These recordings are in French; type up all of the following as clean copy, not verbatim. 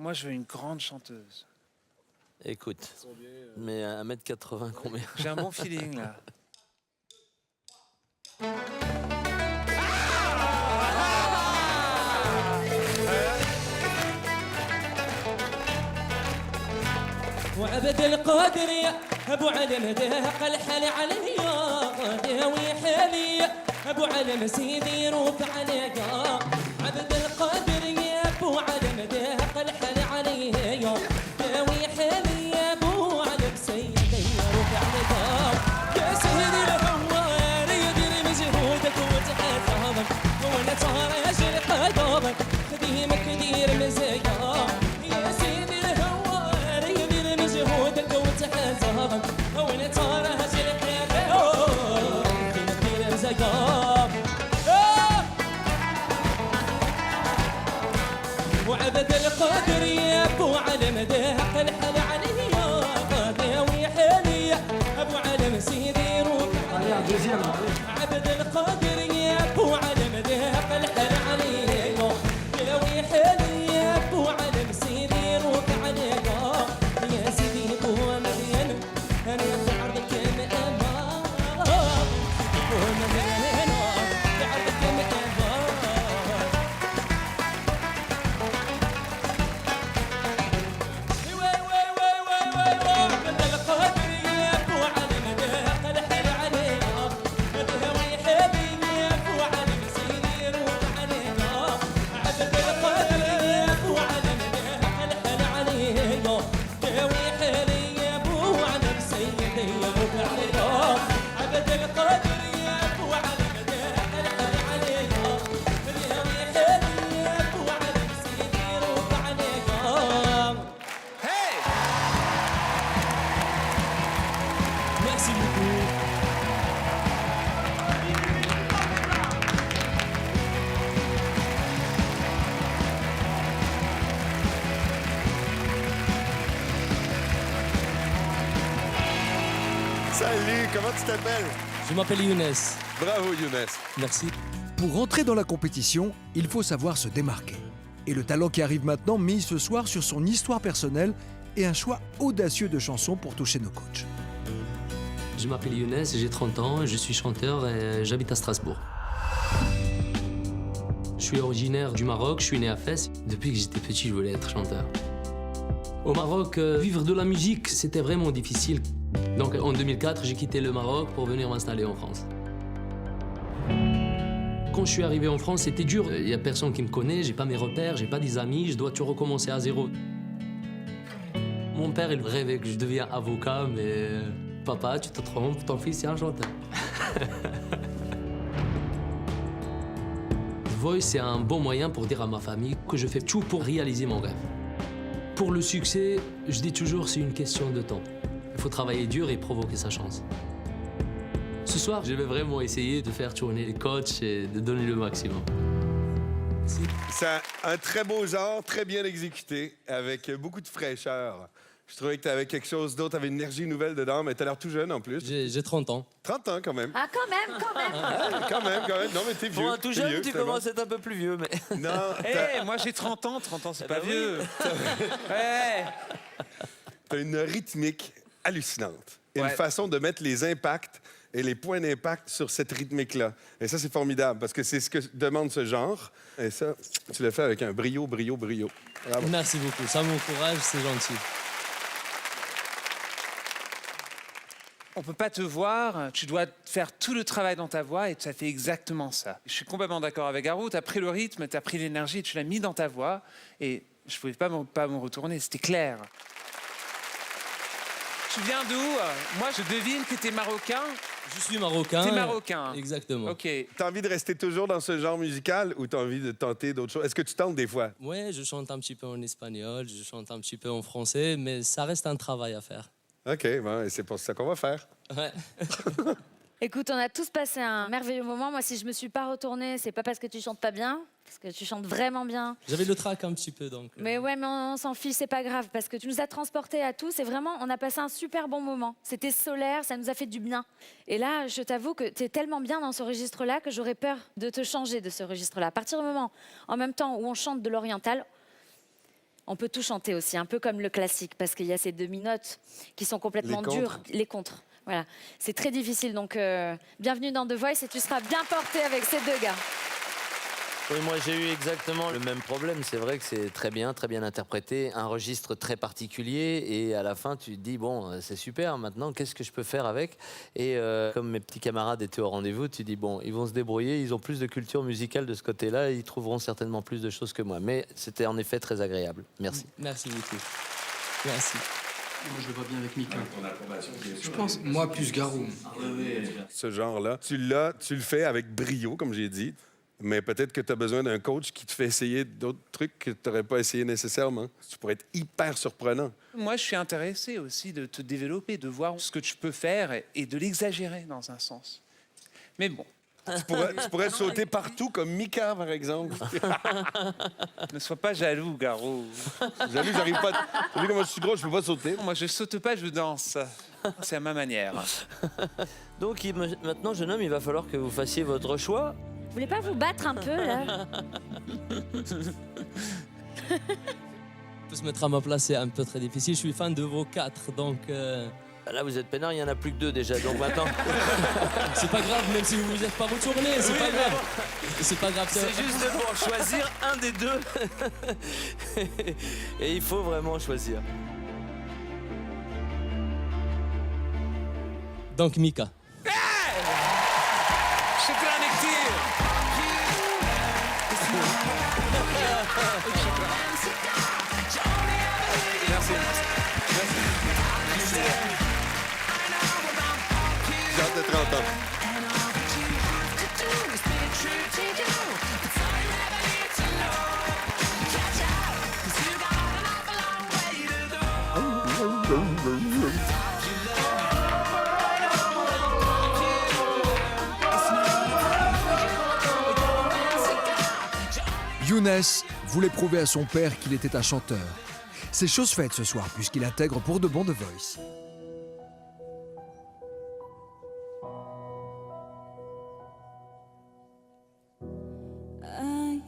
Moi, je veux une grande chanteuse. Écoute, mais à 1m80 combien? J'ai un bon feeling, là. وعبد القادر يا ابو علم دهق الحل عليا داوي حالي ابو علم سيدي روف عليا عبد القادر يا ابو علم دهق الحل عليا داوي حالي يا ابو علم سيدي روف عليا يا سيدي الهوار يدير مجهودك وتحتضن وانا ترى اجل قدرك خديمك دير مزايا يا سيدي الهوار يدير مجهودك وتحتضن وانا ترى اجل قدرك دير مزايا وعبد القادر يا ابو علم دهق الحل عليا داوي حالي ابو علم سيدي روح عبد القادر يا ابو علم دهق الحل عليا داوي حالي يا ابو علم سيدي روح عليا يا سيدي ابو مدين انا في عرضك مأمان ابو مدين في عرضك مأمان عبد القادر يا ابو علم دهق الحل عليا داوي حالي يا ابو علم سيدي روح عليا عبد القادر يا ابو علم دهق الحل عليا داوي حالي يا ابو علم سيدي روح عليا عبد القادر يا ابو علم دهق الحل عليا داوي حالي يا ابو علم سيدي روح عليا Hey! Merci beaucoup. Salut, comment tu t'appelles? Je m'appelle Younes. Bravo Younes. Merci. Pour rentrer dans la compétition, il faut savoir se démarquer. Et le talent qui arrive maintenant mise ce soir sur son histoire personnelle et un choix audacieux de chansons pour toucher nos coachs. Je m'appelle Younes, j'ai 30 ans, je suis chanteur et j'habite à Strasbourg. Je suis originaire du Maroc, je suis né à Fès. Depuis que j'étais petit, je voulais être chanteur. Au Maroc, vivre de la musique, c'était vraiment difficile. Donc en 2004, j'ai quitté le Maroc pour venir m'installer en France. Quand je suis arrivé en France, c'était dur. Il n'y a personne qui me connaît, j'ai pas mes repères, j'ai pas des amis, je dois tout recommencer à zéro. Mon père, il rêvait que je devienne avocat, mais papa, tu te trompes, ton fils est un chanteur. The Voice, c'est un bon moyen pour dire à ma famille que je fais tout pour réaliser mon rêve. Pour le succès, je dis toujours c'est une question de temps. Il faut travailler dur et provoquer sa chance. Ce soir, je vais vraiment essayer de faire tourner les coachs et de donner le maximum. Merci. C'est un très beau genre, très bien exécuté, avec beaucoup de fraîcheur. Je trouvais que tu avais quelque chose d'autre, tu avais une énergie nouvelle dedans, mais tu as l'air tout jeune en plus. J'ai 30 ans. 30 ans quand même. Ah, quand même, quand même. Ah, quand même. Non, mais t'es vieux. Pour un tout t'es jeune, vieux, tu c'est commences à être un peu plus vieux, mais... bon. Non, Hey, moi, j'ai 30 ans. 30 ans, c'est pas bah oui. vieux. Ouais. t'as une rythmique hallucinante. Et Ouais. une façon de mettre les impacts et les points d'impact sur cette rythmique-là. Et ça, c'est formidable, parce que c'est ce que demande ce genre. Et ça, tu le fais avec un brio. Bravo. Merci beaucoup. Ça m'encourage, c'est gentil. On peut pas te voir, tu dois faire tout le travail dans ta voix et ça fait exactement ça. Je suis complètement d'accord avec Garou, tu as pris le rythme, tu as pris l'énergie, tu l'as mis dans ta voix et je pouvais pas me retourner, c'était clair. Tu viens d'où? Moi, je devine que tu es marocain. Je suis marocain. T'es marocain. Exactement. Ok. T'as envie de rester toujours dans ce genre musical ou t'as envie de tenter d'autres choses? Est-ce que tu tentes des fois? Ouais, je chante un petit peu en espagnol, je chante un petit peu en français, mais ça reste un travail à faire. OK, bon, et c'est pour ça qu'on va faire. Ouais. Écoute, on a tous passé un merveilleux moment. Moi, si je me suis pas retournée, c'est pas parce que tu chantes pas bien, parce que tu chantes vraiment bien. J'avais le trac un petit peu, donc... Mais ouais, mais on s'en fiche, c'est pas grave, parce que tu nous as transportés à tous et vraiment, on a passé un super bon moment. C'était solaire, ça nous a fait du bien. Et là, je t'avoue que tu es tellement bien dans ce registre-là que j'aurais peur de te changer de ce registre-là. À partir du moment, en même temps où on chante de l'oriental, On peut tout chanter aussi, un peu comme le classique, parce qu'il y a ces demi-notes qui sont complètement Les contres. dures. Les contres. Voilà. C'est très difficile. Donc, bienvenue dans The Voice et tu seras bien porté avec ces deux gars. Oui, moi j'ai eu exactement le même problème. C'est vrai que c'est très bien interprété, un registre très particulier. Et à la fin, tu te dis, bon, c'est super, maintenant, qu'est-ce que je peux faire avec? Et comme mes petits camarades étaient au rendez-vous, tu dis, bon, ils vont se débrouiller, ils ont plus de culture musicale de ce côté-là, et ils trouveront certainement plus de choses que moi. Mais c'était en effet très agréable. Merci. Merci beaucoup. Merci. Moi, je le vois bien avec Mika. Je pense, moi, plus Garou. Ce genre-là, tu le fais avec brio, comme j'ai dit, mais peut-être que tu as besoin d'un coach qui te fait essayer d'autres trucs que tu n'aurais pas essayé nécessairement. Tu pourrais être hyper surprenant. Moi, je suis intéressé aussi de te développer, de voir ce que tu peux faire et de l'exagérer dans un sens. Mais bon, Tu pourrais sauter partout comme Mika, par exemple. ne sois pas jaloux, Garou. Jaloux, j'arrive pas. T'as vu comment je suis gros, je peux pas sauter. Moi, je saute pas, je danse. C'est à ma manière. Donc maintenant, jeune homme, il va falloir que vous fassiez votre choix. Vous voulez pas vous battre un peu, là? Faut se mettre à ma place, c'est un peu très difficile. Je suis fan de vos quatre, donc Là, vous êtes peinard, il n'y en a plus que 2 déjà. Donc maintenant, c'est pas grave, même si vous vous êtes pas retourné, c'est pas grave. C'est pas grave. c'est juste pour choisir un des 2. Et il faut vraiment choisir. Donc Mika. شكرا كثير. Merci. J'ai hâte de 30 ans. Younes voulait prouver à son père qu'il était un chanteur. C'est chose faite ce soir puisqu'il intègre pour de bon The Voice.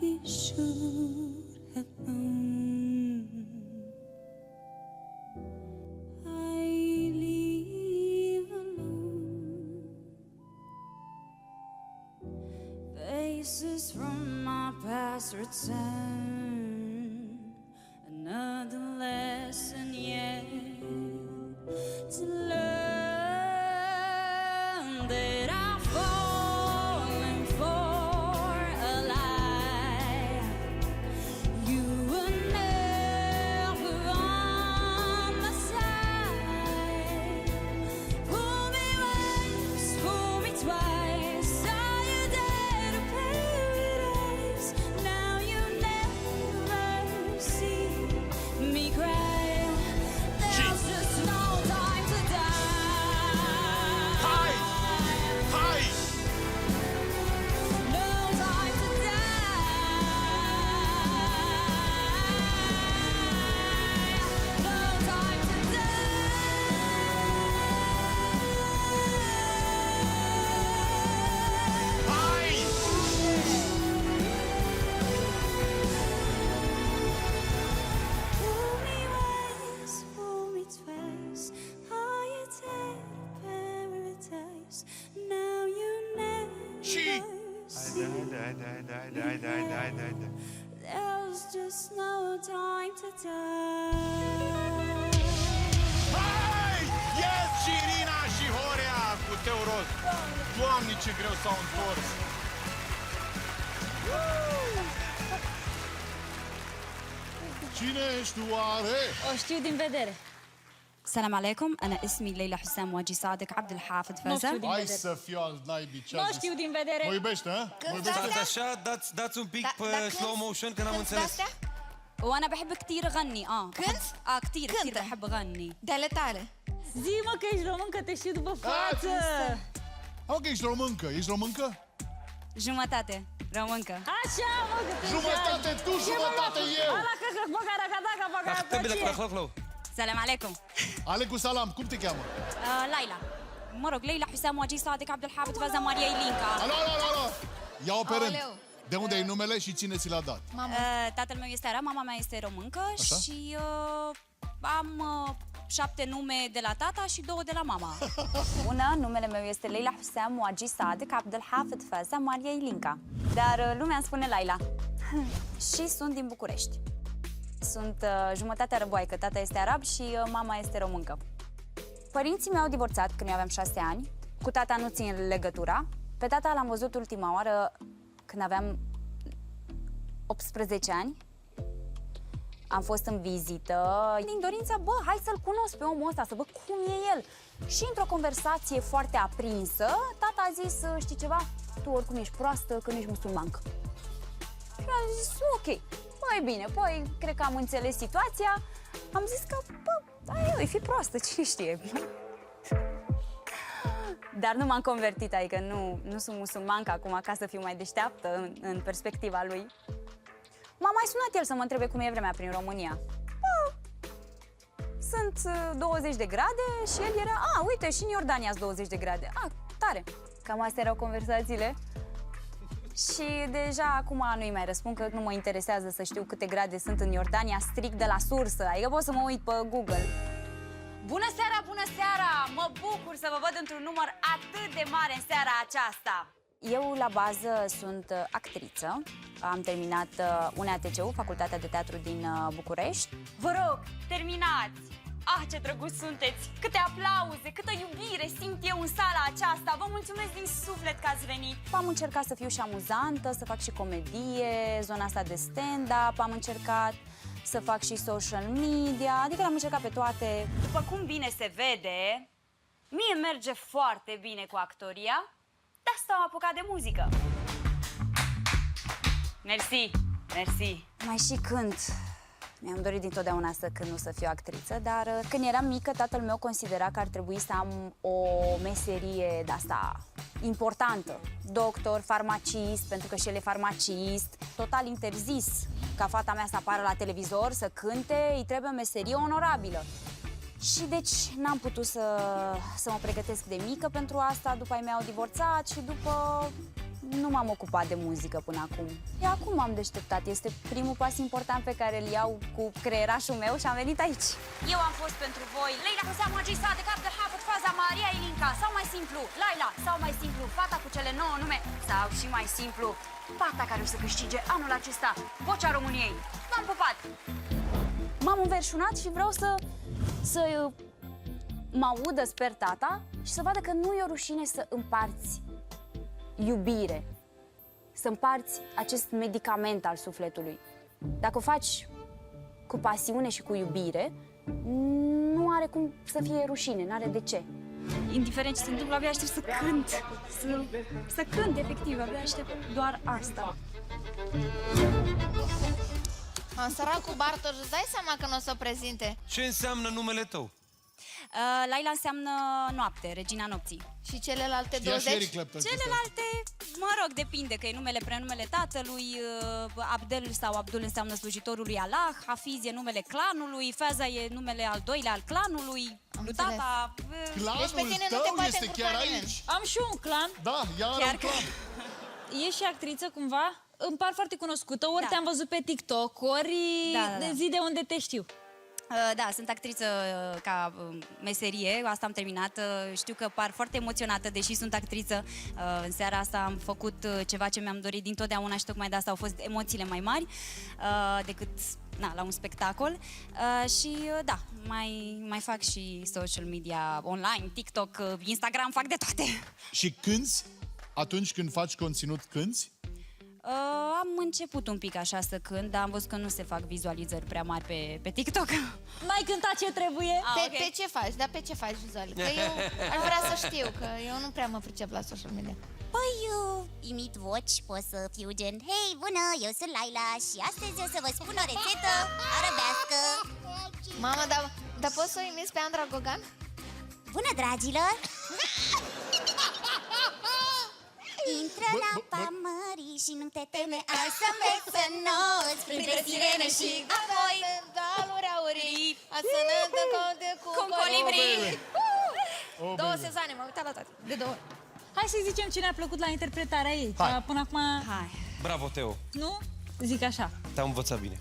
I should have known I live alone. Faces from my past return. Another lesson yet to learn that I'm falling for a lie. You were never on my side. Pull me once, pull me twice. Saw you there to paradise. Now you never see me cry. There's just no time to die. No time to die. No time to Pull me once, pull me twice. Are you dead paradise? Now you never see. There's just no time to die. Yes, Irina și Horea cu Teuros. Doamne, ce greu s-au întors. Cine ești tu, oare? O știu din vedere. السلام عليكم أنا اسمي ليلى حسام واجي صادق عبد الحافظ فازا. Hai să fiu al naibii, ce-a Nu zis? știu din vedere. Mă iubește, ha? Mă iubește? așa, dați un pic pe slow motion că n-am înțeles. وأنا بحب كتير أغني كنت؟ كتير كتير بحب أغني. Dale tale. Zi mă că ești româncă, te știu după față. Ok, ești româncă. Ești româncă? Jumătate româncă. Așa mă că te Jumătate tu, jumătate eu. السلام عليكم. Alecu salam, cum te cheamă? ليلى مرق ليلى حسام واجي صادق عبد الحافظ فازا ماريا إلينكا. Alo, alo, alo, alo. Ia o pe rând. De unde ai numele și cine ți l-a dat? Tatăl meu este arab, mama mea este româncă. Așa? Și am 7 nume de la tata și 2 de la mama. Numele meu este Leila Hussam Moagi Sadek Abdel Hafid Faza Maria Ilinca. Dar lumea îmi spune Laila. Și sunt din București. Sunt jumătate arăboaică, tata este arab și mama este româncă. Părinții mei au divorțat când eu aveam 6 ani. Cu tata nu țin legătura. Pe tata l-am văzut ultima oară când aveam 18 ani. Am fost în vizită din dorința, hai să-l cunosc pe omul ăsta, să văd cum e el. Și într-o conversație foarte aprinsă, tata a zis, știi ceva? Tu oricum ești proastă, că nu ești musulmancă. Și am zis, ok, păi bine, păi cred că am înțeles situația. Am zis că, eu, fi proastă, cine știe. Dar nu m-am convertit, adică nu sunt musulmancă acum, ca să fiu mai deșteaptă în perspectiva lui. M-a mai sunat el să mă întrebe cum e vremea prin România. Sunt 20 de grade și el era, uite, și în Iordania sunt 20 de grade. Tare. Cam astea erau conversațiile. Și deja acum nu-i mai răspund, că nu mă interesează să știu câte grade sunt în Iordania strict de la sursă. Adică pot să mă uit pe Google. Bună seara, bună seara! Mă bucur să vă văd într-un număr atât de mare în seara aceasta. Eu, la bază, sunt actriță. Am terminat UNATCU, Facultatea de Teatru din București. Vă rog, terminați! Ce drăguți sunteți! Câte aplauze, câtă iubire simt eu în sala aceasta! Vă mulțumesc din suflet că ați venit! Am încercat să fiu și amuzantă, să fac și comedie, zona asta de stand-up, am încercat să fac și social media, adică le-am încercat pe toate. După cum bine se vede, mie merge foarte bine cu actoria, de asta am apucat de muzică. Mersi, mersi. Mai și cânt. Mi-am dorit dintotdeauna să cânt, nu să fiu actriță, dar când eram mică, tatăl meu considera că ar trebui să am o meserie de-asta importantă. Doctor, farmacist, pentru că și el e farmacist. Total interzis ca fata mea să apară la televizor, să cânte, îi trebuie o meserie onorabilă. Și deci n-am putut să mă pregătesc de mică pentru asta, după ai mei au divorțat și după nu m-am ocupat de muzică până acum. E acum m-am deșteptat, este primul pas important pe care îl iau cu creierașul meu și am venit aici. Eu am fost pentru voi Leila Hussam Moagi Sadek Abdel Hafid Faza Maria Ilinca, sau mai simplu Laila, sau mai simplu fata cu cele 9 nume, sau și mai simplu fata care o să câștige anul acesta Vocea României. V-am pupat! M-am înverșunat și vreau să mă audă, sper, tata, și să vadă că nu e o rușine să împarți iubire, să împarți acest medicament al sufletului. Dacă o faci cu pasiune și cu iubire, nu are cum să fie rușine, nu are de ce. Indiferent ce se întâmplă, abia aștept să cânt, să cânt, efectiv, abia aștept doar asta. Săracul Bartoș, îți dai seama că nu o să o prezinte? Ce înseamnă numele tău? Laila înseamnă noapte, regina nopții. Și celelalte Știa 20? și Eric Clapton. Celelalte, mă rog, depinde, că e numele, prenumele tatălui, Abdel sau Abdul înseamnă slujitorul lui Allah, Hafiz e numele clanului, Faza e numele al doilea al clanului, lui tata. Clanul Deci pe tine nu tău te poate este încurca chiar nimeni. aici. Am și eu un clan. Da, ea are un clan. Ești și actriță cumva? Îmi par foarte cunoscută, ori Da. te-am văzut pe TikTok, ori Da. zi de unde te știu. Da, sunt actriță ca meserie, asta am terminat. Știu că par foarte emoționată, deși sunt actriță. În seara asta am făcut ceva ce mi-am dorit dintotdeauna și tocmai de asta au fost emoțiile mai mari decât la un spectacol. Și da, mai fac și social media online, TikTok, Instagram, fac de toate. Și cânți? Atunci când faci conținut, cânți? Am început un pic așa să cânt, dar am văzut că nu se fac vizualizări prea mari pe TikTok. Mai cânta ce trebuie? Pe ce faci? Dar pe ce faci vizual? Că eu aș vrea să știu, că eu nu prea mă pricep la social media. Păi, imit voci, pot să fiu gen hei, bună, eu sunt Laila și astăzi o să vă spun o rețetă arabească. Mamă, dar poți să o imiți pe Andra Gogan? Bună, dragilor! Intră la pamării și nu te teme, ai să mergi să noți printre sirene și apoi daluri aurii, asănând cu colibri. 2 sezoane, m-am uitat la toate, de 2 ori. Hai să zicem ce ne-a plăcut la interpretarea ei. Hai. Că până acum... Hai. Bravo, Teo. Nu? Zic așa. Te-am învățat bine.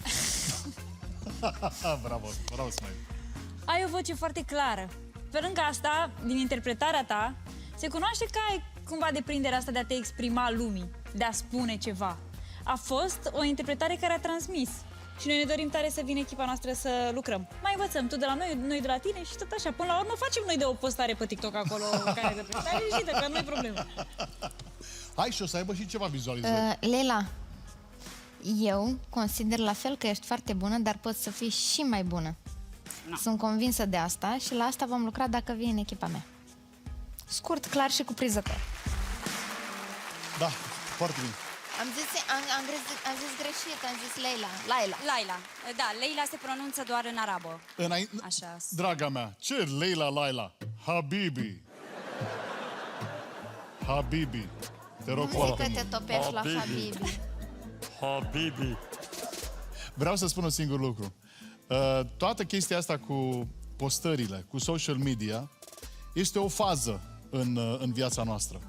Bravo, bravo, Smile. Ai o voce foarte clară. Pe lângă asta, din interpretarea ta, se cunoaște că ai cumva deprinderea asta de a te exprima lumii, de a spune ceva. A fost o interpretare care a transmis. Și noi ne dorim tare să vină echipa noastră să lucrăm. Mai învățăm, tu de la noi, noi de la tine și tot așa. Până la urmă facem noi de o postare pe TikTok acolo care de stai liniștită, că nu-i problemă. Hai și o să aibă și ceva vizualizări. Leila, eu consider la fel că ești foarte bună, dar poți să fii și mai bună. Sunt convinsă de asta și la asta vom lucra dacă vii în echipa mea. Scurt, clar și cuprinzător. Da, foarte bine. Am zis greșit, am zis Leila. Laila. Da, Leila se pronunță doar în arabă. Așa. Draga mea, ce Leila Laila? Habibi. Habibi. Te rog Nu foarte zic că te mult. topești la Habibi. Habibi. Vreau să spun un singur lucru. Toată chestia asta cu postările, cu social media, este o fază în viața noastră.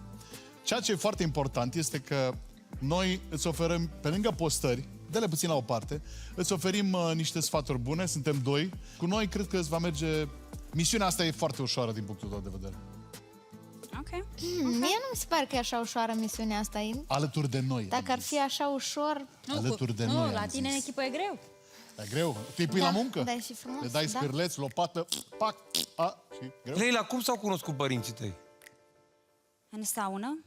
Ceea ce e foarte important este că noi îți oferim, pe lângă postări, dă-le puțin la o parte, îți oferim niște sfaturi bune, suntem doi. Cu noi cred că îți va merge... Misiunea asta e foarte ușoară din punctul tău de vedere. Ok. Mie nu mi se pare că e așa ușoară misiunea asta. Alături de noi. Dacă ar fi așa ușor... Alături de nu, noi, la am tine în zis. echipă e greu. E greu. Tu îi pui la muncă? Da, e și frumos. Le dai da. scârleți, lopată, pac, și greu. Leila, cum s-au cunoscut părinții tăi? În saună.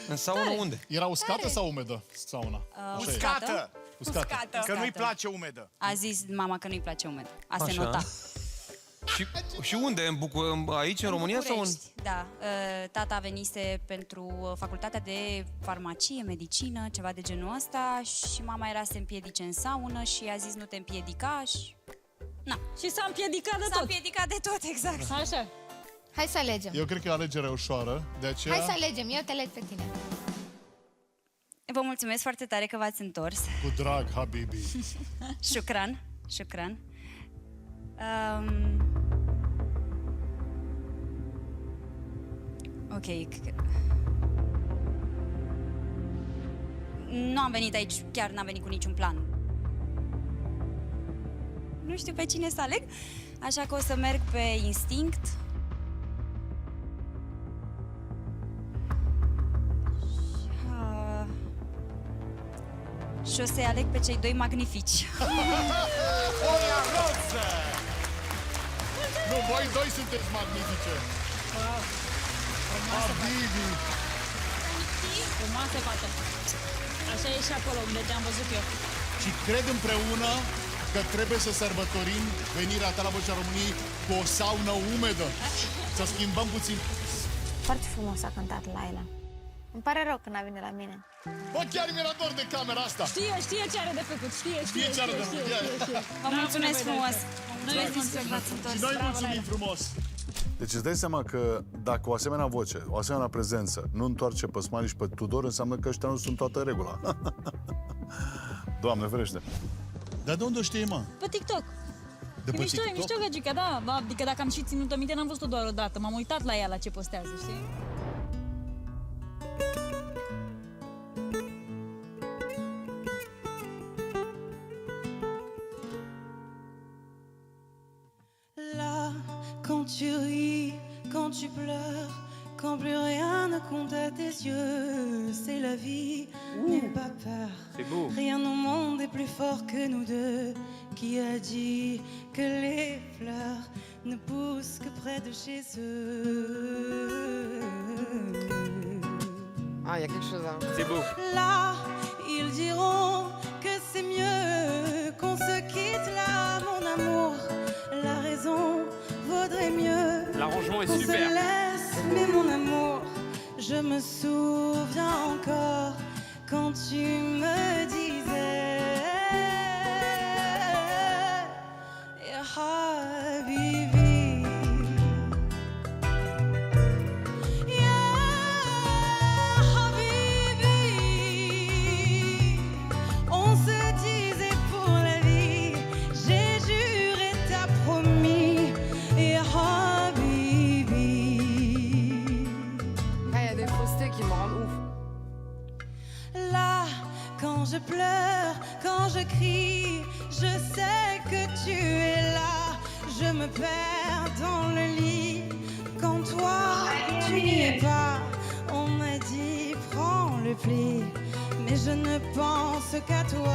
În saună unde? Era uscată sau umedă sauna? Așa e. Uscată. Uscată. Că nu-i place umedă. A zis mama că nu-i place umedă. A se Așa. nota. Și unde? Aici, în România sau în... București, da. Tata venise pentru facultatea de farmacie, medicină, ceva de genul ăsta și mama era să se împiedice în saună și a zis nu te împiedica și... Na. Și s-a împiedicat de tot. S-a împiedicat de tot, exact. Așa. Hai să alegem. Eu cred că e o alegere ușoară, de aceea... Hai să alegem, eu te aleg pe tine. Vă mulțumesc foarte tare că v-ați întors. Cu drag, Habibi. Shukran. Ok. Nu am venit aici, chiar n-am venit cu niciun plan. Nu știu pe cine să aleg, așa că o să merg pe instinct. Și o să-i aleg pe cei doi magnifici. Nu, voi doi sunteți magnifice. Habibi. Frumoasă fată. Așa e și acolo unde te-am văzut eu. Și cred împreună că trebuie să sărbătorim venirea ta la Vocea României cu o saună umedă. Să schimbăm puțin. Foarte frumos a cântat Laila. Îmi pare rău că n-a venit la mine. Bă, chiar mi-era dor de camera asta. Știe ce are de făcut. Știe ce are de făcut. Vă mulțumesc frumos. Și noi mulțumim frumos. Deci îți dai seama că dacă o asemenea voce, o asemenea prezență nu întoarce pe Smiley și pe Tudor, înseamnă că ăștia nu sunt toată regula. Doamne ferește. Dar de unde o știi, mă? Pe TikTok. De E pe mișto, e TikTok? mișto, Gagica, da. Adică dacă am și ținut-o minte, n-am văzut-o doar o dată. M-am uitat la ea, la ce postează, știi? Là, quand tu ris, quand tu pleures, quand plus rien ne compte à tes yeux, c'est la vie, n'aie pas peur. C'est beau. Rien au monde est plus fort que nous deux. Qui a dit que les fleurs ne poussent que près de chez eux? Ah, il y a quelque chose, hein. C'est beau. Là, ils diront que c'est mieux qu'on se quitte là, mon amour. La raison vaudrait mieux. L'arrangement est qu'on super. se laisse, mais mon amour, je me souviens encore quand tu me disais Ya Habibi. Ya Habibi. On se disait pour la vie, j'ai juré, t'as promis. Ya Habibi. je pleure, quand je crie, je sais que tu es là. Je me perds dans le lit, quand toi, tu n'y es pas. On m'a dit, prends le pli, mais je ne pense qu'à toi.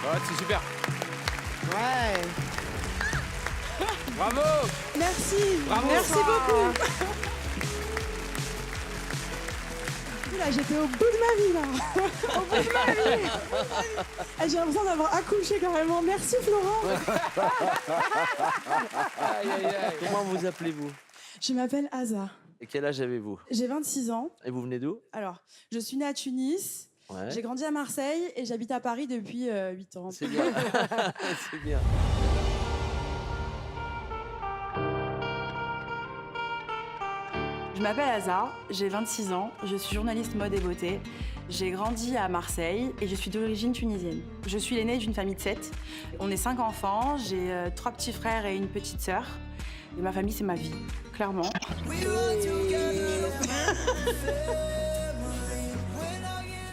Ouais, c'est super. Ouais. Bravo. Merci. Bravo. Merci beaucoup. Là, j'étais au bout de ma vie, là. Au bout de ma vie. J'ai l'impression d'avoir accouché carrément. Merci, Florent. Aïe, aïe, aïe. Comment vous appelez-vous? Je m'appelle Aza. Et quel âge avez-vous? J'ai 26 ans. Et vous venez d'où? Alors, je suis née à Tunis. Ouais. J'ai grandi à Marseille et j'habite à Paris depuis 8 ans. C'est bien. C'est bien. Je m'appelle Aza, j'ai 26 ans, je suis journaliste mode et beauté. J'ai grandi à Marseille et je suis d'origine tunisienne. Je suis l'aînée d'une famille de 7. On est 5 enfants, j'ai 3 petits frères et une petite sœur. Et ma famille, c'est ma vie, clairement.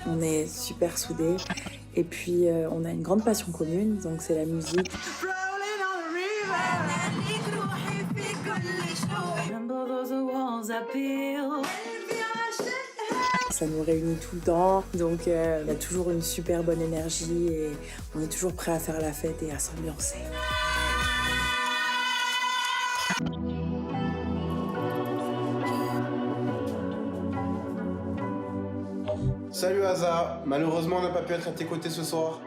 On est super soudés et puis on a une grande passion commune, donc c'est la musique. Ça nous réunit tout le temps, donc il y a toujours une super bonne énergie et on est toujours prêt à faire la fête et à s'ambiancer. Salut Aza, malheureusement on n'a pas pu être à tes côtés ce soir.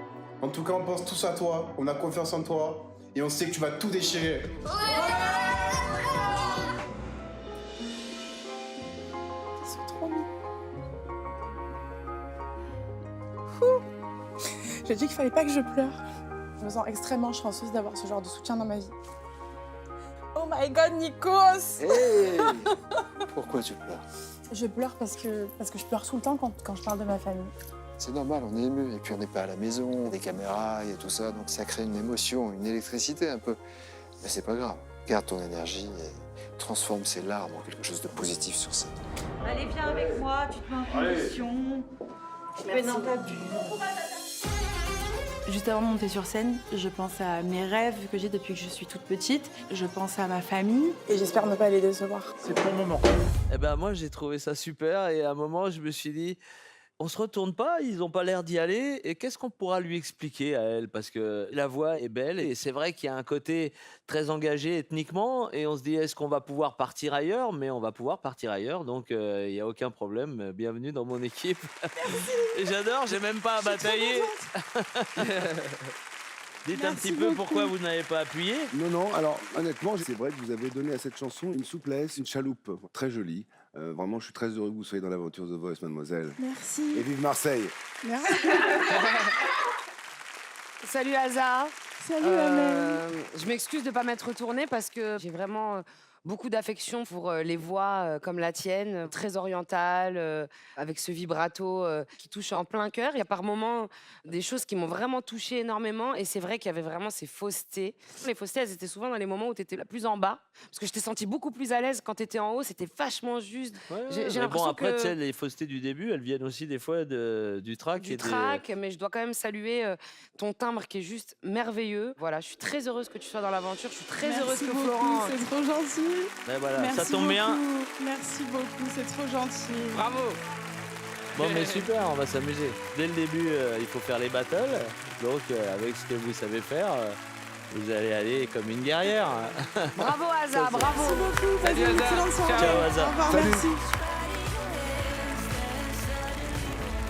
En tout cas on pense tous à toi, on a confiance en toi et on sait que tu vas tout déchirer. Ils sont trop mignons. J'ai dit qu'il fallait pas que je pleure. Je me sens extrêmement chanceuse d'avoir ce genre de soutien dans ma vie. Oh my god, Nikos! Hey. Pourquoi tu pleures? Je pleure parce que je pleure tout le temps quand je parle de ma famille. C'est normal, on est ému. Et puis on n'est pas à la maison, il y a des caméras, il y a tout ça. Donc ça crée une émotion, une électricité un peu. Mais c'est pas grave. Garde ton énergie et transforme ces larmes en quelque chose de positif sur scène. Allez, viens avec moi, tu te mets en position. Tu te mets dans ta bulle. Juste avant de monter sur scène, je pense à mes rêves que j'ai depuis que je suis toute petite. Je pense à ma famille et j'espère ne pas les décevoir. C'est ton moment. Eh ben moi j'ai trouvé ça super et à un moment je me suis dit on se retourne pas, ils ont pas l'air d'y aller et qu'est-ce qu'on pourra lui expliquer à elle parce que la voix est belle et c'est vrai qu'il y a un côté très engagé ethniquement et on se dit est-ce qu'on va pouvoir partir ailleurs, mais on va pouvoir partir ailleurs donc il y a aucun problème, bienvenue dans mon équipe. Et j'adore, j'ai même pas à batailler. Dites un petit peu pourquoi vous n'avez pas appuyé. Non, alors honnêtement, c'est vrai que vous avez donné à cette chanson une souplesse, une chaloupe très jolie. Vraiment, je suis très heureux que vous soyez dans l'aventure The Voice, mademoiselle. Merci. Et vive Marseille. Merci. Salut Aza. Salut Amel. Je m'excuse de ne pas m'être retournée parce que j'ai vraiment beaucoup d'affection pour les voix comme la tienne, très orientale, avec ce vibrato qui touche en plein cœur. Il y a par moments des choses qui m'ont vraiment touchée énormément et c'est vrai qu'il y avait vraiment ces faussetés. Les faussetés, elles étaient souvent dans les moments où tu étais la plus en bas parce que je t'ai sentie beaucoup plus à l'aise quand tu étais en haut, c'était vachement juste. J'ai mais l'impression bon, après, que... tu sais, les faussetés du début, elles viennent aussi des fois du track. Du track, mais je dois quand même saluer ton timbre qui est juste merveilleux. Voilà, je suis très heureuse que tu sois dans l'aventure, je suis très heureuse que beaucoup, Florent... c'est trop gentil. Ben voilà, Merci ça tombe bien. Merci beaucoup, c'est trop gentil. Bravo. Bon, mais super, on va s'amuser. Dès le début, il faut faire les battles. Donc, avec ce que vous savez faire, vous allez aller comme une guerrière. Bravo Aza, bravo. Merci beaucoup, Salut, passez une Aza. excellente soirée. Ciao, Aza. Au revoir, Salut. merci.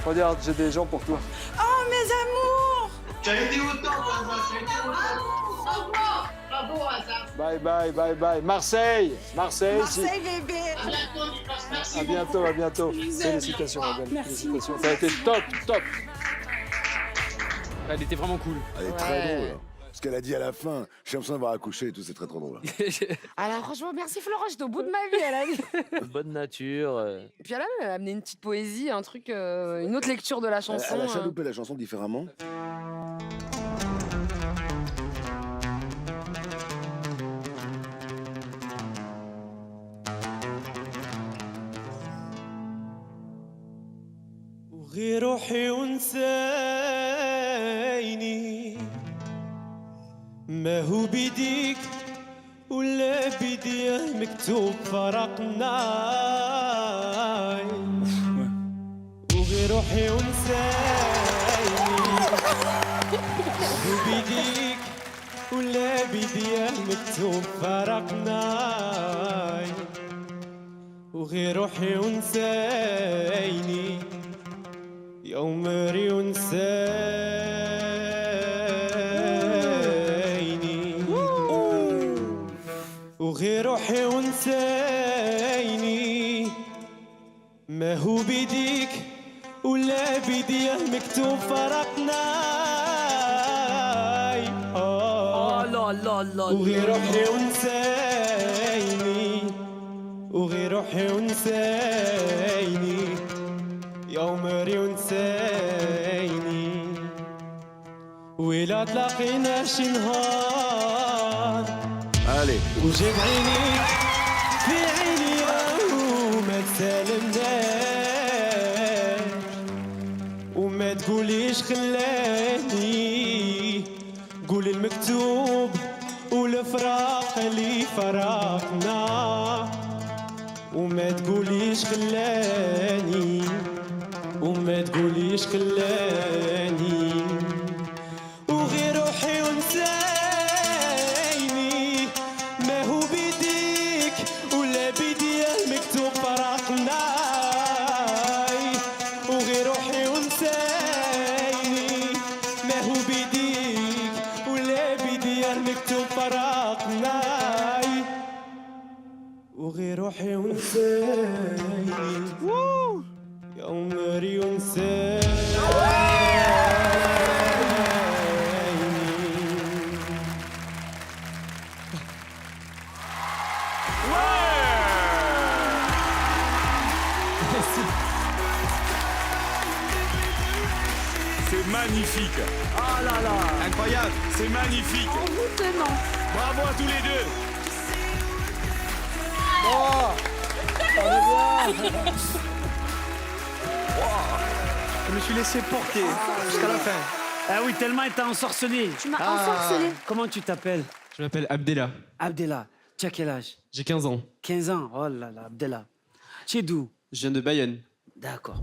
Regarde, j'ai des gens pour toi. Oh mes amours. Tu as été autant, Bravo, Aza. Bye bye, bye bye. Marseille. Marseille. Marseille bébé. À bientôt, à bientôt. Je vous aime. Félicitations, ma belle. Merci Félicitations. beaucoup. Ça a été top, top. Elle était vraiment cool. Elle est très drôle. Ce qu'elle a dit à la fin, j'ai l'impression d'avoir accouché et tout, c'est très drôle. Alors franchement, merci Florent, j'étais au bout de ma vie, elle a dit. Bonne nature. Puis elle a amené une petite poésie, un truc, une autre lecture de la chanson. Elle a chaloupé la chanson différemment. وغير روحي ونسايني ما هو بيديك ولا بيدي مكتوب فرقنا وغير روحي ونسايني ما هو بيديك ولا بيدي مكتوب فرقنا وغير روحي ونسايني يا عمري ونسايني وغير روحي ونسايني ما هو بيديك ولا بيدي مكتوب فرقنا وغير روحي ونسايني وغير روحي ونسايني يا عمري ونسايني ولا تلاقينا شي نهار وجاب عينيك في عيني وما تسالمناش وما تقوليش خلاني قولي المكتوب والفراق اللي فرقنا وما تقوليش خلاني وما تقوليش خلاني وغير روحي ونسايني ما هو بيديك ولا بيدي مكتوب فرقنا وغير روحي ونسايني ما هو بيديك ولا بيدي مكتوب فرقنا وغير روحي ونسايني يا عمري ونسايني C'est magnifique. Ah là là. Incroyable, c'est magnifique. Bravo à tous les deux. Je me suis laissé porter jusqu'à la fin. Ah oui, tellement elle t'a ensorcelé. Tu m'as ensorcelé. Comment tu t'appelles? Je m'appelle Abdella. Abdella. Tu as quel âge? J'ai 15 ans. 15 ans. Oh là là, Abdella. Tu es d'où? Je viens de Bayonne. D'accord.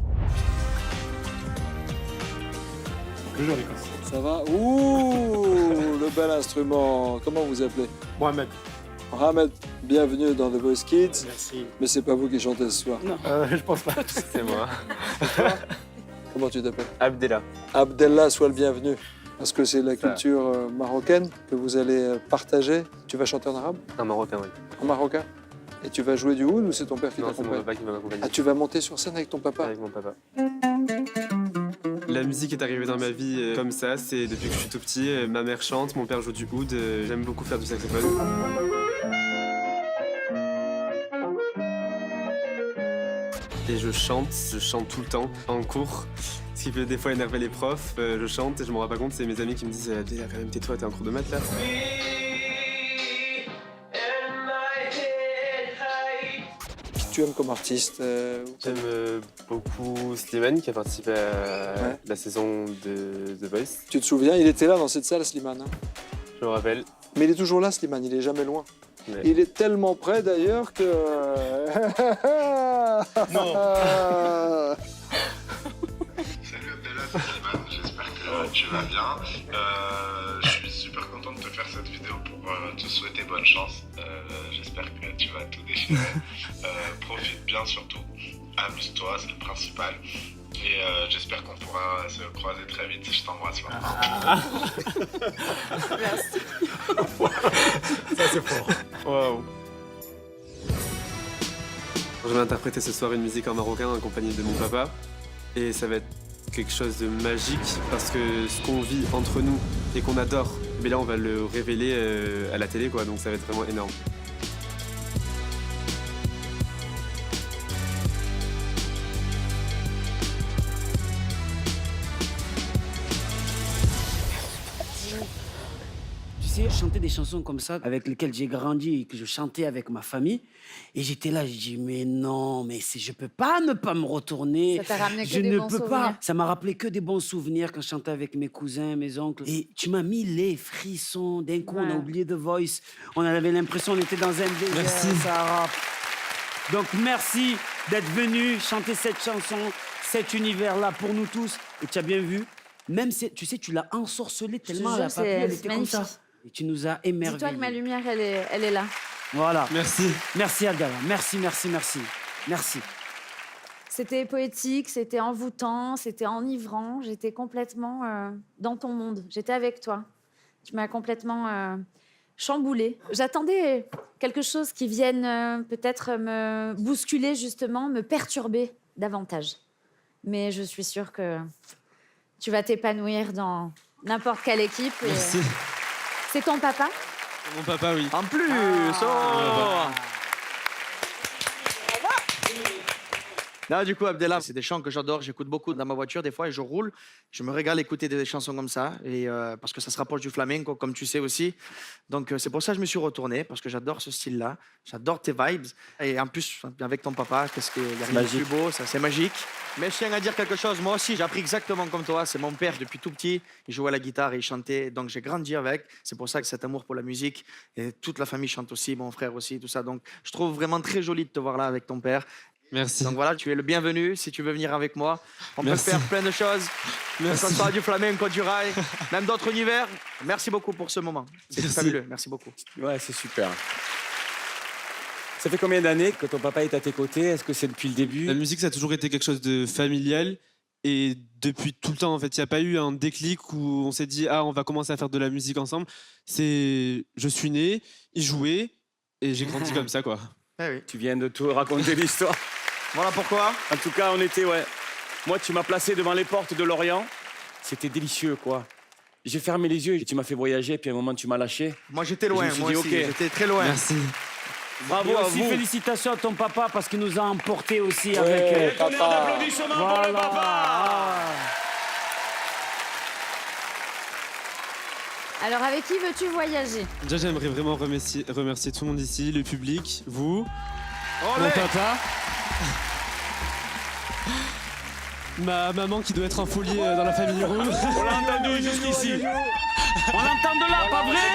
Bonjour Nicolas. Ça va? Ouh, le bel instrument. Comment vous appelez? Mohamed. Mohamed, bienvenue dans The Voice Kids. Merci. Mais c'est pas vous qui chantez ce soir. Non, je pense pas. C'est moi. Comment tu t'appelles? Abdella. Abdella, sois le bienvenu. Parce que c'est la culture marocaine que vous allez partager. Tu vas chanter en arabe? Un marocain, oui. En marocain? Et tu vas jouer du oud ou c'est ton père qui Non, c'est mon t'accompagne? papa qui va m'accompagner. Ah, tu vas monter sur scène avec ton papa? Avec mon papa. La musique est arrivée dans ma vie comme ça, c'est depuis que je suis tout petit. Ma mère chante, mon père joue du oud, j'aime beaucoup faire du saxophone. Et je chante tout le temps, en cours. Ce qui peut des fois énerver les profs, je chante et je m'en rends pas compte, c'est mes amis qui me disent « Déjà, quand même, tais-toi, t'es en cours de maths là ?» Qui tu aimes comme artiste? J'aime beaucoup Slimane qui a participé à la saison de The Voice. Tu te souviens, il était là dans cette salle, Slimane, hein? Je me rappelle. Mais il est toujours là, Slimane, il est jamais loin. Ouais. Il est tellement près d'ailleurs que... Non. Salut Abdella, c'est Slimane, j'espère que tu vas bien. Je suis super content de te faire cette vidéo pour te souhaiter bonne chance. J'espère que tu vas tout déchirer. Profite bien surtout, amuse-toi, c'est le principal. Et j'espère qu'on pourra se croiser très vite. Je t'embrasse fort. Merci. Ça c'est fort. Waouh. Je vais interpréter ce soir une musique en marocain accompagnée de mon papa. Et ça va être quelque chose de magique parce que ce qu'on vit entre nous et qu'on adore, mais là on va le révéler à la télé, quoi, donc ça va être vraiment énorme. Je chantais des chansons comme ça avec lesquelles j'ai grandi et que je chantais avec ma famille. Et j'étais là, je dis mais non, mais je peux pas ne pas me retourner. Ça t'a ramené que je des ne bons peux souvenirs. pas. Ça m'a rappelé que des bons souvenirs quand je chantais avec mes cousins, mes oncles. Et tu m'as mis les frissons. D'un coup, on a oublié The Voice. On avait l'impression qu'on était dans un désert. Merci. Sahara. Donc merci d'être venu chanter cette chanson, cet univers-là pour nous tous. Et tu as bien vu, même si, tu sais, tu l'as ensorcelée tellement jure, elle a pas pu, elle était comme ça. magnifique. Et tu nous as émerveillés. Dis-toi que ma lumière, elle est là. Voilà. Merci. Merci Abdallah. Merci, merci, merci. Merci. C'était poétique, c'était envoûtant, c'était enivrant. J'étais complètement dans ton monde. J'étais avec toi. Tu m'as complètement chamboulée. J'attendais quelque chose qui vienne peut-être me bousculer, justement, me perturber davantage. Mais je suis sûre que tu vas t'épanouir dans n'importe quelle équipe. Et, Merci. c'est ton papa? Mon papa, oui. En plus, Non, du coup, Abdellah, c'est des chants que j'adore. J'écoute beaucoup dans ma voiture des fois et je roule. Je me régale écouter des chansons comme ça et parce que ça se rapproche du flamenco, comme tu sais aussi. Donc, c'est pour ça que je me suis retourné parce que j'adore ce style-là. J'adore tes vibes. Et en plus, avec ton papa, qu'est-ce qu'il y a rien de plus beau, ça, c'est magique. Mais je tiens à dire quelque chose. Moi aussi, j'ai appris exactement comme toi. C'est mon père depuis tout petit. Il jouait à la guitare et il chantait. Donc, j'ai grandi avec. C'est pour ça que cet amour pour la musique et toute la famille chante aussi, mon frère aussi, tout ça. Donc, je trouve vraiment très joli de te voir là avec ton père. Merci. Donc voilà, tu es le bienvenu si tu veux venir avec moi. On Merci. peut faire plein de choses. Que ce soit du flamenco, du rail, même d'autres univers. Merci beaucoup pour ce moment. C'est Merci. fabuleux. Merci beaucoup. Ouais, c'est super. Ça fait combien d'années que ton papa est à tes côtés? Est-ce que c'est depuis le début? La musique, ça a toujours été quelque chose de familial. Et depuis tout le temps, en fait, il n'y a pas eu un déclic où on s'est dit « Ah, on va commencer à faire de la musique ensemble ». Je suis né, il jouait, et j'ai grandi comme ça, quoi. Tu viens de tout raconter l'histoire. Voilà pourquoi. En tout cas, on était, ouais. Moi, tu m'as placé devant les portes de Lorient. C'était délicieux, quoi. J'ai fermé les yeux et tu m'as fait voyager, puis à un moment, tu m'as lâché. Moi, j'étais loin. Je me suis Moi dit, aussi, OK. j'étais très loin. Merci. Bravo Et à aussi, vous. félicitations à ton papa parce qu'il nous a emportés aussi Ouais, avec. tonnerre d'applaudissements pour le papa. Alors, avec qui veux-tu voyager? Déjà, j'aimerais vraiment remercier tout le monde ici, le public, vous, Olé. mon papa, ma maman qui doit être en folie dans la famille Room. On l'a entendu jusqu'ici. On l'entend de là, pas vrai?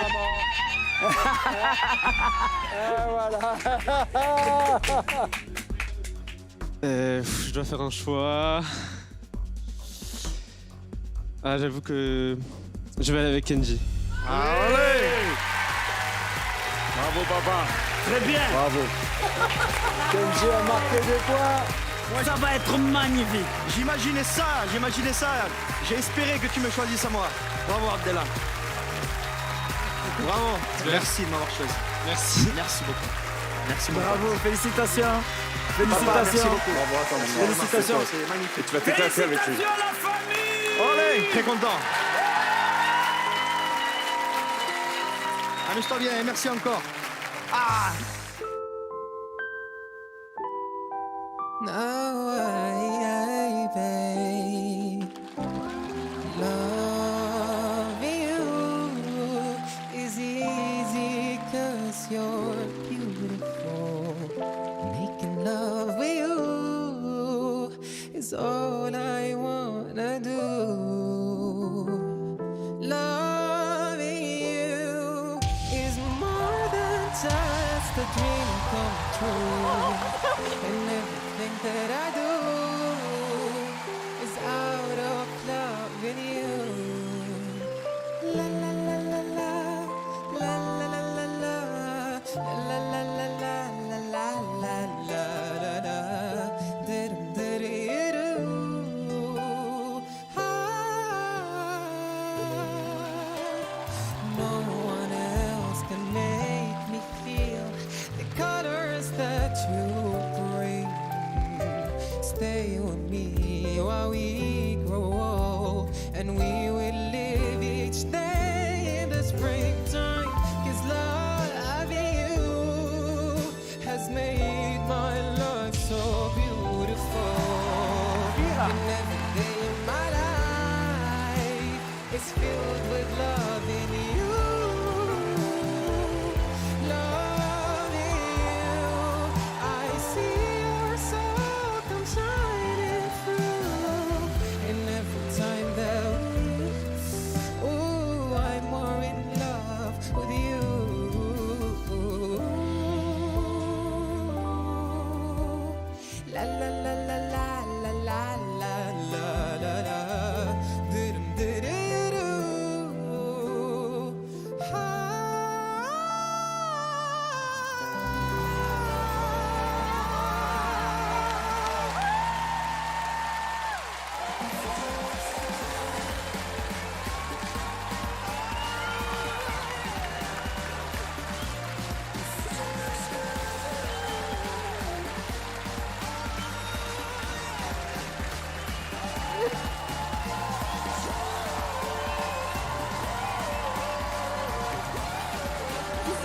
Je dois faire un choix. Ah, j'avoue que je vais aller avec Kenji. Allez. Bravo, papa. Très bien. Bravo. Kenji a marqué des points. Ça va être magnifique. J'imaginais ça. J'ai espéré que tu me choisisses à moi. Bravo, Abdellah. Bravo. Merci de m'avoir choisi. Merci. Merci beaucoup. Merci beaucoup. Bravo, félicitations. Papa, merci Félicitations. beaucoup. Bravo à toi, maman. Félicitations. C'est magnifique. Et tu vas t'éclater avec lui. Félicitations à la famille. Olé, très content. Amuse-toi bien et merci encore. Ah. No way, babe. Loving you is easy 'cause you're beautiful. Making love with you is all I wanna do. Loving you is more than just a dream come true. And everything that I do is out of love with you. La la la la la, la la la la la, la la la la la la la la la, did did No one else can make me feel the colors that you bring. Stay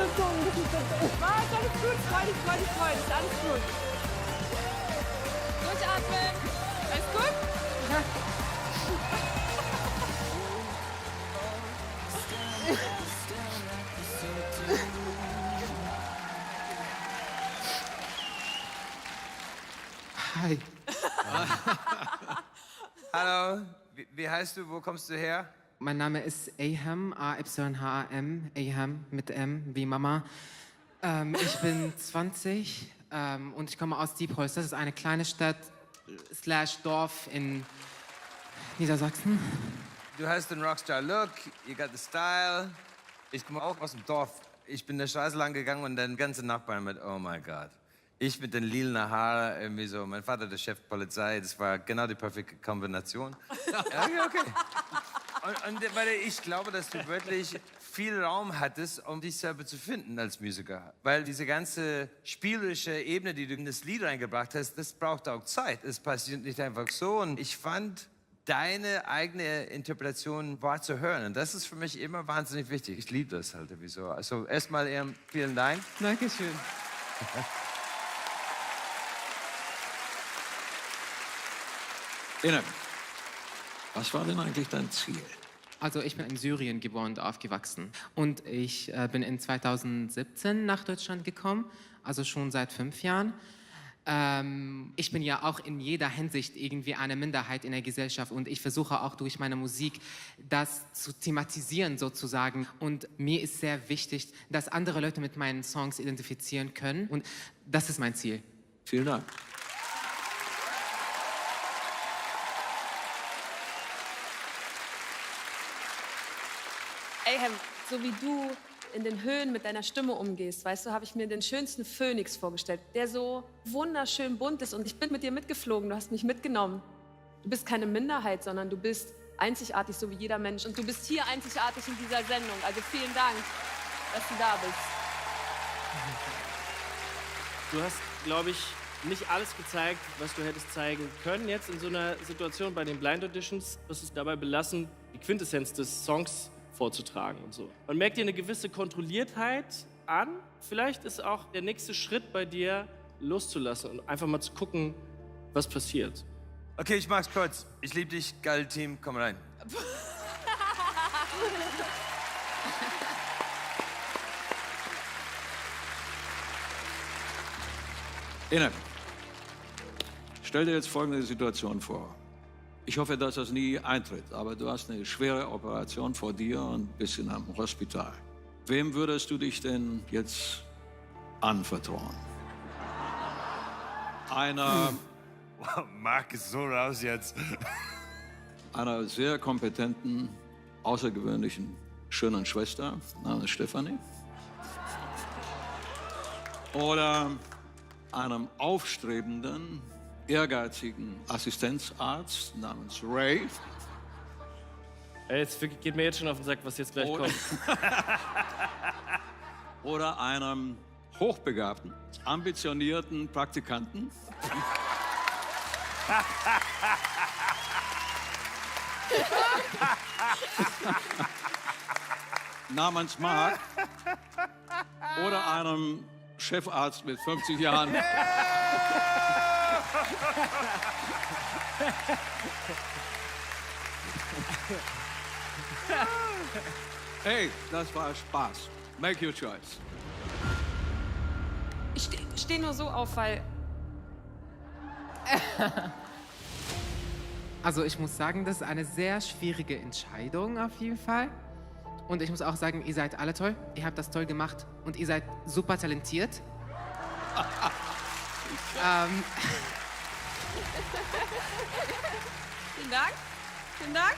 alles gut, freu dich, ist alles gut. Durchatmen. Alles gut? Hi. Hallo, wie heißt du? Wo kommst du her? Mein Name ist Aham, A-Y-H-A-M, Aham mit M wie Mama. Ich bin 20 und ich komme aus Diepholz. Das ist eine kleine Stadt / Dorf in Niedersachsen. Du hast den Rockstar-Look, you got the style. Ich komme auch aus dem Dorf. Ich bin der Straße lang gegangen und dann ganze Nachbarn mit, oh mein Gott. Ich mit den lila Haaren, irgendwie so. Mein Vater, der Chef Polizei, das war genau die perfekte Kombination. Okay. Und weil ich glaube, dass du wirklich viel Raum hattest, um dich selber zu finden als Musiker. Weil diese ganze spielerische Ebene, die du in das Lied reingebracht hast, das braucht auch Zeit. Es passiert nicht einfach so. Und ich fand, deine eigene Interpretation war zu hören. Und das ist für mich immer wahnsinnig wichtig. Ich liebe das halt sowieso. Also erstmal vielen Dank. Dankeschön. Ina, was war denn eigentlich dein Ziel? Also ich bin in Syrien geboren und aufgewachsen. Und ich bin in 2017 nach Deutschland gekommen, also schon seit 5 Jahren. Ich bin ja auch in jeder Hinsicht irgendwie eine Minderheit in der Gesellschaft und ich versuche auch durch meine Musik das zu thematisieren sozusagen. Und mir ist sehr wichtig, dass andere Leute mit meinen Songs identifizieren können und das ist mein Ziel. Vielen Dank. Aham, so wie du in den Höhen mit deiner Stimme umgehst, weißt du, habe ich mir den schönsten Phönix vorgestellt, der so wunderschön bunt ist und ich bin mit dir mitgeflogen, du hast mich mitgenommen. Du bist keine Minderheit, sondern du bist einzigartig, so wie jeder Mensch und du bist hier einzigartig in dieser Sendung. Also vielen Dank, dass du da bist. Du hast, glaube ich, nicht alles gezeigt, was du hättest zeigen können jetzt in so einer Situation bei den Blind Auditions. Du hast es dabei belassen, die Quintessenz des Songs vorzutragen und so. Man merkt dir eine gewisse Kontrolliertheit an. Vielleicht ist auch der nächste Schritt bei dir, loszulassen und einfach mal zu gucken, was passiert. Okay, ich mach's kurz. Ich liebe dich, geil Team, komm rein. Ina, stell dir jetzt folgende Situation vor. Ich hoffe, dass das nie eintritt, aber du hast eine schwere Operation vor dir und bist in einem Hospital. Wem würdest du dich denn jetzt anvertrauen? Einer... Wow, Marc ist so raus jetzt. Einer sehr kompetenten, außergewöhnlichen, schönen Schwester namens Stefanie. Oder einem aufstrebenden, ehrgeizigen Assistenzarzt namens Ray. Es geht mir jetzt schon auf den Sack, was jetzt gleich kommt. Oder einem hochbegabten, ambitionierten Praktikanten. namens Marc. Oder einem Chefarzt mit 50 Jahren. Hey, das war Spaß. Make your choice. Ich steh nur so auf, weil... Also ich muss sagen, das ist eine sehr schwierige Entscheidung auf jeden Fall. Und ich muss auch sagen, ihr seid alle toll. Ihr habt das toll gemacht und ihr seid super talentiert. Vielen Dank. Vielen Dank.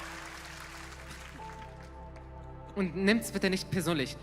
Und nimmt's bitte nicht persönlich.